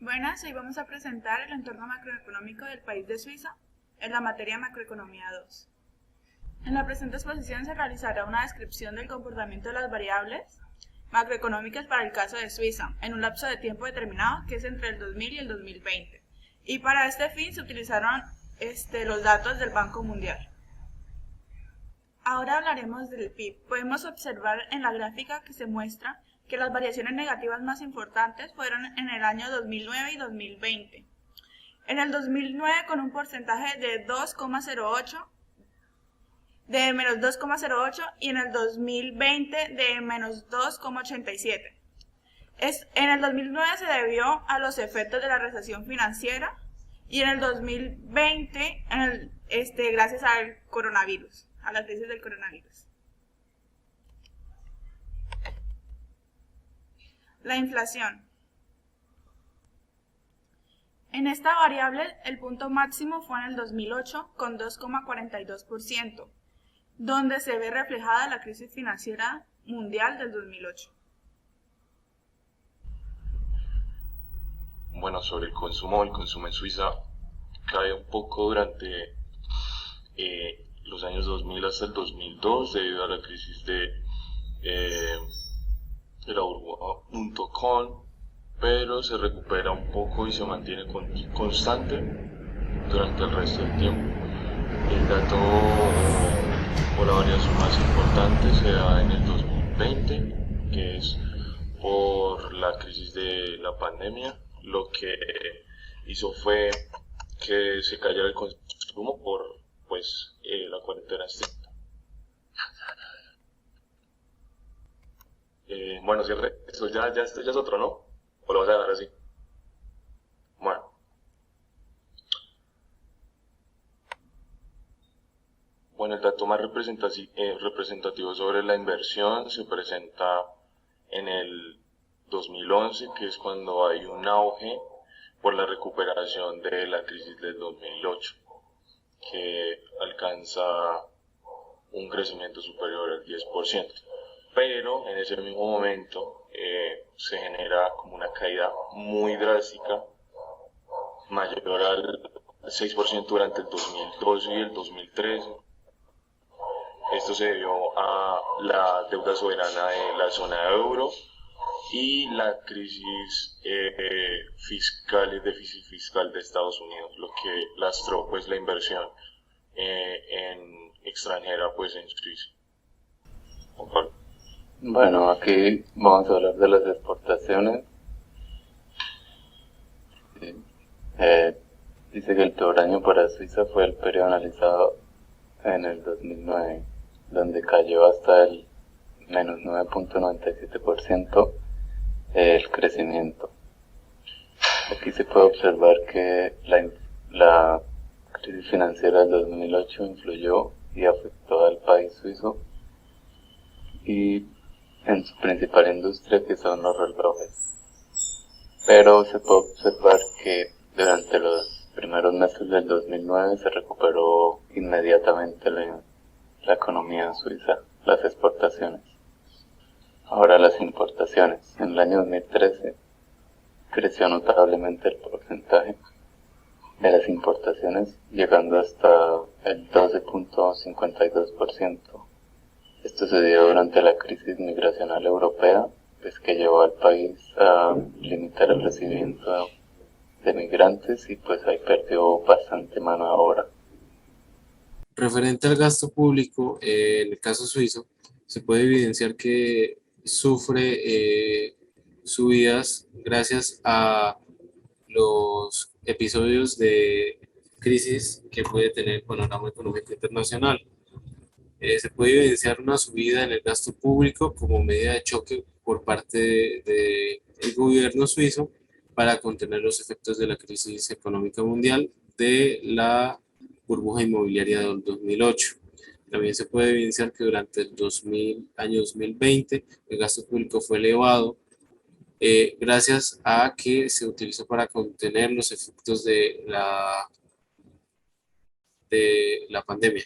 Buenas, hoy vamos a presentar el entorno macroeconómico del país de Suiza en la materia Macroeconomía 2. En la presente exposición se realizará una descripción del comportamiento de las variables macroeconómicas para el caso de Suiza en un lapso de tiempo determinado que es entre el 2000 y el 2020. Y para este fin se utilizaron los datos del Banco Mundial. Ahora hablaremos del PIB. Podemos observar en la gráfica que se muestra que las variaciones negativas más importantes fueron en el año 2009 y 2020. En el 2009 con un porcentaje de menos 2,08 y en el 2020 de menos 2,87. En el 2009 se debió a los efectos de la recesión financiera y en el 2020 gracias al coronavirus, a la crisis del coronavirus. La inflación. En esta variable el punto máximo fue en el 2008 con 2,42%, donde se ve reflejada la crisis financiera mundial del 2008. Bueno, sobre el consumo en Suiza cae un poco durante los años 2000 hasta el 2002 debido a la crisis de la burbuja.com, pero se recupera un poco y se mantiene constante durante el resto del tiempo. El dato o la variación más importante se da en el 2020, que es por la crisis de la pandemia. Lo que hizo fue que se cayera el consumo por la cuarentena estricta. Bueno, cierre. Esto ya es otro, ¿no? ¿O lo vas a dejar así? Bueno. Bueno, el dato más representativo sobre la inversión se presenta en el 2011, que es cuando hay un auge por la recuperación de la crisis del 2008, que alcanza un crecimiento superior al 10%. Pero en ese mismo momento se genera como una caída muy drástica, mayor al 6% durante el 2012 y el 2013. Esto se debió a la deuda soberana de la zona euro y la crisis fiscal y déficit fiscal de Estados Unidos, lo que lastró pues la inversión en extranjera pues en Suiza. Bueno, aquí vamos a hablar de las exportaciones. Dice que el peor año para Suiza fue el periodo analizado en el 2009, donde cayó hasta el menos 9,97% el crecimiento. Aquí se puede observar que la crisis financiera del 2008 influyó y afectó al país suizo y en su principal industria, que son los relojes. Pero se puede observar que durante los primeros meses del 2009 se recuperó inmediatamente la economía suiza, las exportaciones. Ahora las importaciones. En el año 2013 creció notablemente el porcentaje de las importaciones, llegando hasta el 12,52%. Esto se dio durante la crisis migracional europea, pues que llevó al país a limitar el recibimiento de migrantes y pues ahí perdió bastante mano de obra. Referente al gasto público, en el caso suizo, se puede evidenciar que sufre subidas gracias a los episodios de crisis que puede tener el panorama económico internacional. Se puede evidenciar una subida en el gasto público como medida de choque por parte del gobierno suizo para contener los efectos de la crisis económica mundial de la burbuja inmobiliaria del 2008. También se puede evidenciar que durante el año 2020 el gasto público fue elevado gracias a que se utilizó para contener los efectos de la pandemia.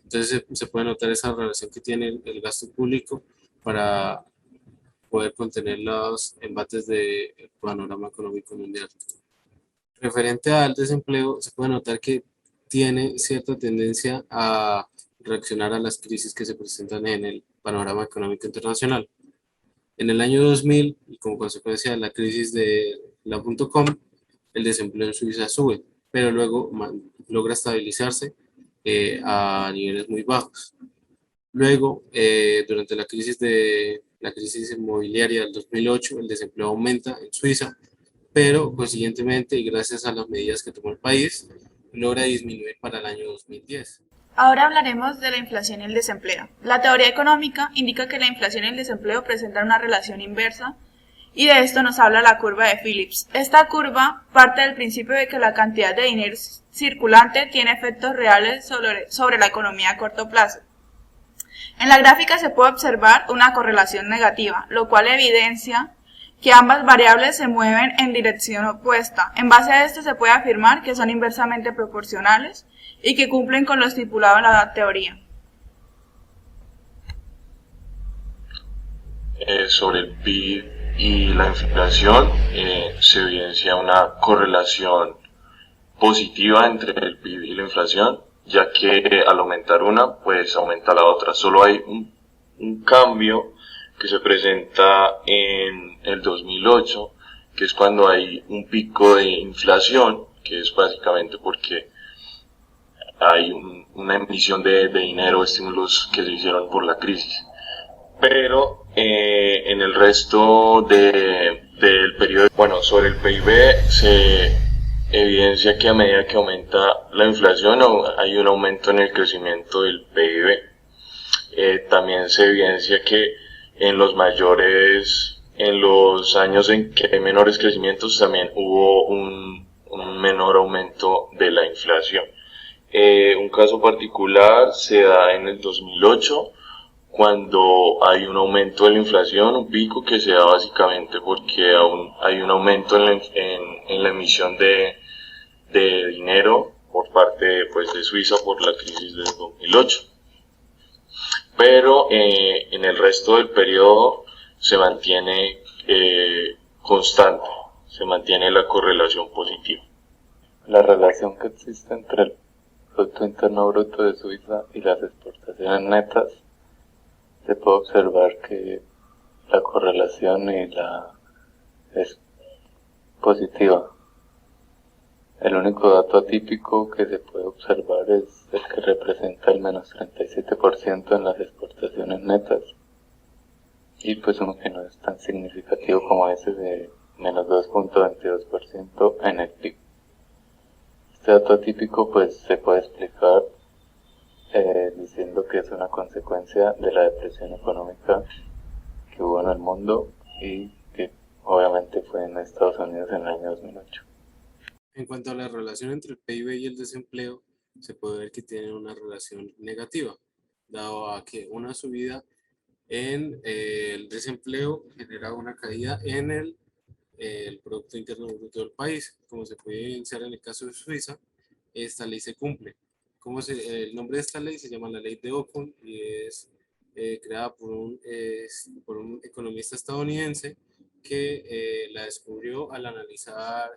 Entonces se puede notar esa relación que tiene el gasto público para poder contener los embates del panorama económico mundial. Referente al desempleo, se puede notar que tiene cierta tendencia a reaccionar a las crisis que se presentan en el panorama económico internacional. En el año 2000, y como consecuencia de la crisis de la .com, el desempleo en Suiza sube, pero luego logra estabilizarse a niveles muy bajos. Luego, durante la crisis inmobiliaria del 2008, el desempleo aumenta en Suiza, pero consiguientemente y gracias a las medidas que tomó el país, logra disminuir para el año 2010. Ahora hablaremos de la inflación y el desempleo. La teoría económica indica que la inflación y el desempleo presentan una relación inversa y de esto nos habla la curva de Phillips. Esta curva parte del principio de que la cantidad de dinero circulante tiene efectos reales sobre la economía a corto plazo. En la gráfica se puede observar una correlación negativa, lo cual evidencia que ambas variables se mueven en dirección opuesta. En base a esto se puede afirmar que son inversamente proporcionales y que cumplen con lo estipulado en la teoría. Sobre el PIB y la inflación, se evidencia una correlación positiva entre el PIB y la inflación, ya que al aumentar una, pues aumenta la otra. Solo hay un cambio que se presenta en el 2008, que es cuando hay un pico de inflación, que es básicamente porque hay una emisión de dinero, estímulos que se hicieron por la crisis. Pero en el resto del periodo, bueno, sobre el PIB se evidencia que a medida que aumenta la inflación hay un aumento en el crecimiento del PIB. También se evidencia que en los años en que hay menores crecimientos también hubo un menor aumento de la inflación. Un caso particular se da en el 2008, cuando hay un aumento de la inflación, un pico que se da básicamente porque hay un aumento en la emisión de dinero por parte de Suiza por la crisis del 2008. Pero en el resto del periodo se mantiene constante, se mantiene la correlación positiva. La relación que existe entre el Producto Interno Bruto de Suiza y las exportaciones netas, se puede observar que la correlación es positiva. El único dato atípico que se puede observar es el que representa el menos 37% en las exportaciones netas, y pues uno que no es tan significativo como ese de menos 2.22% en el PIB. Este dato atípico pues se puede explicar diciendo que es una consecuencia de la depresión económica que hubo en el mundo y que obviamente fue en Estados Unidos en el año 2008. En cuanto a la relación entre el PIB y el desempleo, se puede ver que tienen una relación negativa, dado a que una subida en el desempleo genera una caída en el Producto Interno Bruto del país. Como se puede evidenciar en el caso de Suiza, esta ley se cumple. El nombre de esta ley se llama la ley de Ocon y es creada por un economista estadounidense que la descubrió al analizar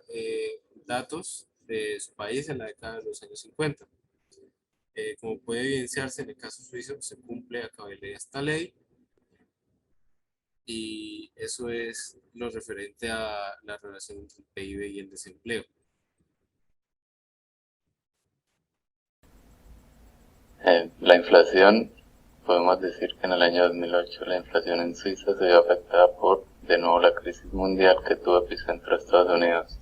datos de su país en la década de los años 50. Como puede evidenciarse en el caso suizo, se cumple a cabalidad esta ley y eso es lo referente a la relación entre el PIB y el desempleo. La inflación, podemos decir que en el año 2008 la inflación en Suiza se vio afectada por, de nuevo, la crisis mundial que tuvo epicentro a Estados Unidos.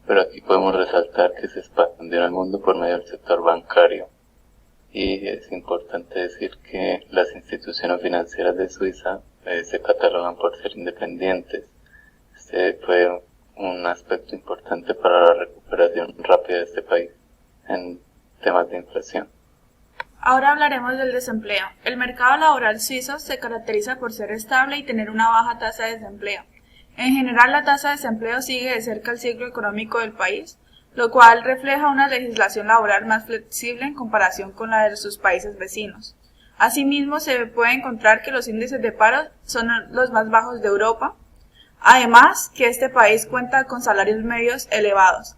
Pero aquí podemos resaltar que se expandió en el mundo por medio del sector bancario. Y es importante decir que las instituciones financieras de Suiza se catalogan por ser independientes. Este fue un aspecto importante para la recuperación rápida de este país en temas de inflación. Ahora hablaremos del desempleo. El mercado laboral suizo se caracteriza por ser estable y tener una baja tasa de desempleo. En general, la tasa de desempleo sigue de cerca el ciclo económico del país, lo cual refleja una legislación laboral más flexible en comparación con la de sus países vecinos. Asimismo, se puede encontrar que los índices de paro son los más bajos de Europa. Además, que este país cuenta con salarios medios elevados.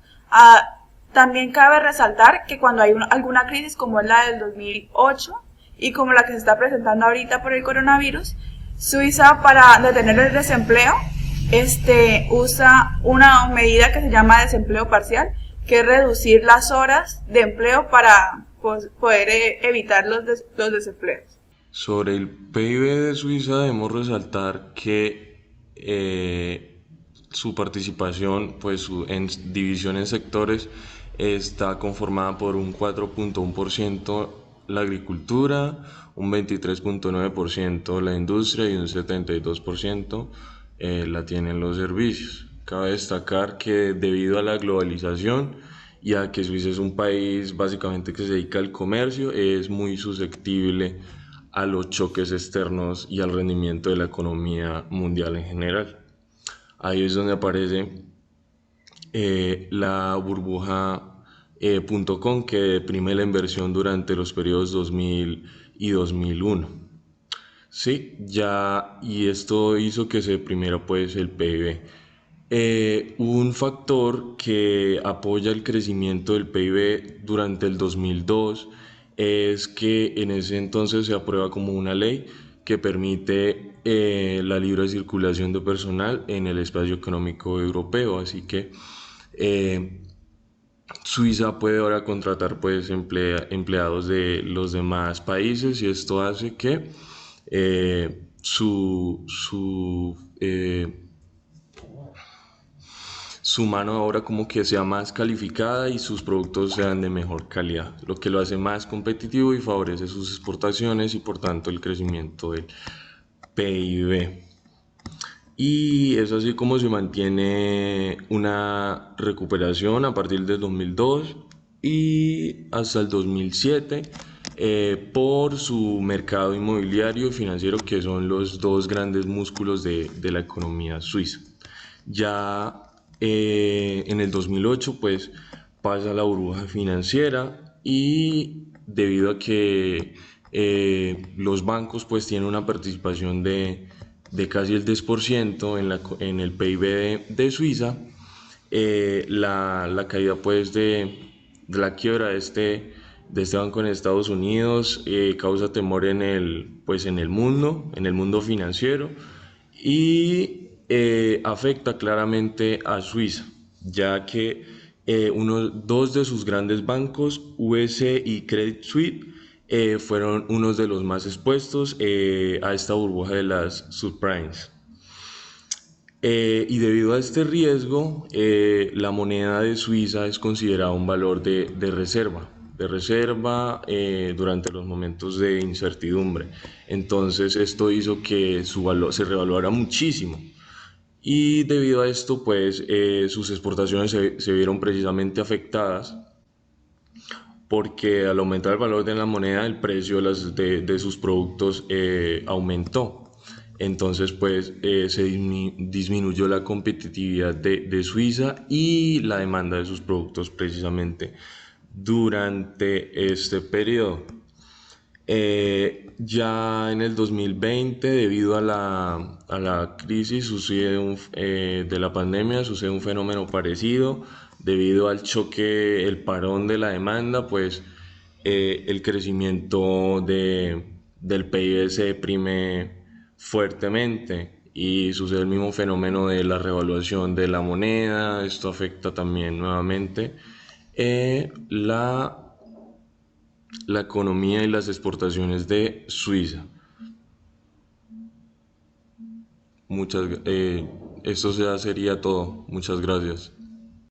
También cabe resaltar que cuando hay alguna crisis como es la del 2008 y como la que se está presentando ahorita por el coronavirus, Suiza, para detener el desempleo, usa una medida que se llama desempleo parcial, que es reducir las horas de empleo para poder evitar los desempleos. Sobre el PIB de Suiza debemos resaltar que su participación en división en sectores está conformada por un 4.1% la agricultura, un 23.9% la industria y un 72% la tienen los servicios. Cabe destacar que debido a la globalización y a que Suiza es un país básicamente que se dedica al comercio, es muy susceptible a los choques externos y al rendimiento de la economía mundial en general. Ahí es donde aparece la burbuja.com que deprime la inversión durante los periodos 2000 y 2001. Sí, y esto hizo que se deprimiera pues el PIB. Un factor que apoya el crecimiento del PIB durante el 2002 es que en ese entonces se aprueba como una ley que permite la libre circulación de personal en el espacio económico europeo, así que Suiza puede ahora contratar pues empleados de los demás países y esto hace que su mano de obra como que sea más calificada y sus productos sean de mejor calidad, lo que lo hace más competitivo y favorece sus exportaciones y por tanto el crecimiento del PIB. Y es así como se mantiene una recuperación a partir del 2002 y hasta el 2007 por su mercado inmobiliario y financiero, que son los dos grandes músculos de la economía suiza. Ya en el 2008 pues pasa la burbuja financiera y debido a que los bancos pues tienen una participación de casi el 10% en el PIB de Suiza, la caída pues de la quiebra de este banco en Estados Unidos causa temor en el mundo financiero y afecta claramente a Suiza, ya que dos de sus grandes bancos, UBS y Credit Suisse, fueron unos de los más expuestos a esta burbuja de las subprimes. Y debido a este riesgo, la moneda de Suiza es considerada un valor de reserva durante los momentos de incertidumbre. Entonces esto hizo que su valor se revaluara muchísimo. Y debido a esto, pues sus exportaciones se vieron precisamente afectadas porque al aumentar el valor de la moneda, el precio de sus productos aumentó. Entonces, pues se disminuyó la competitividad de Suiza y la demanda de sus productos precisamente durante este periodo. Ya en el 2020, debido a la crisis de la pandemia, sucede un fenómeno parecido. Debido al choque, el parón de la demanda, pues el crecimiento del PIB se deprime fuertemente y sucede el mismo fenómeno de la revaluación de la moneda. Esto afecta también nuevamente la economía y las exportaciones de Suiza. Esto ya sería todo. Muchas gracias.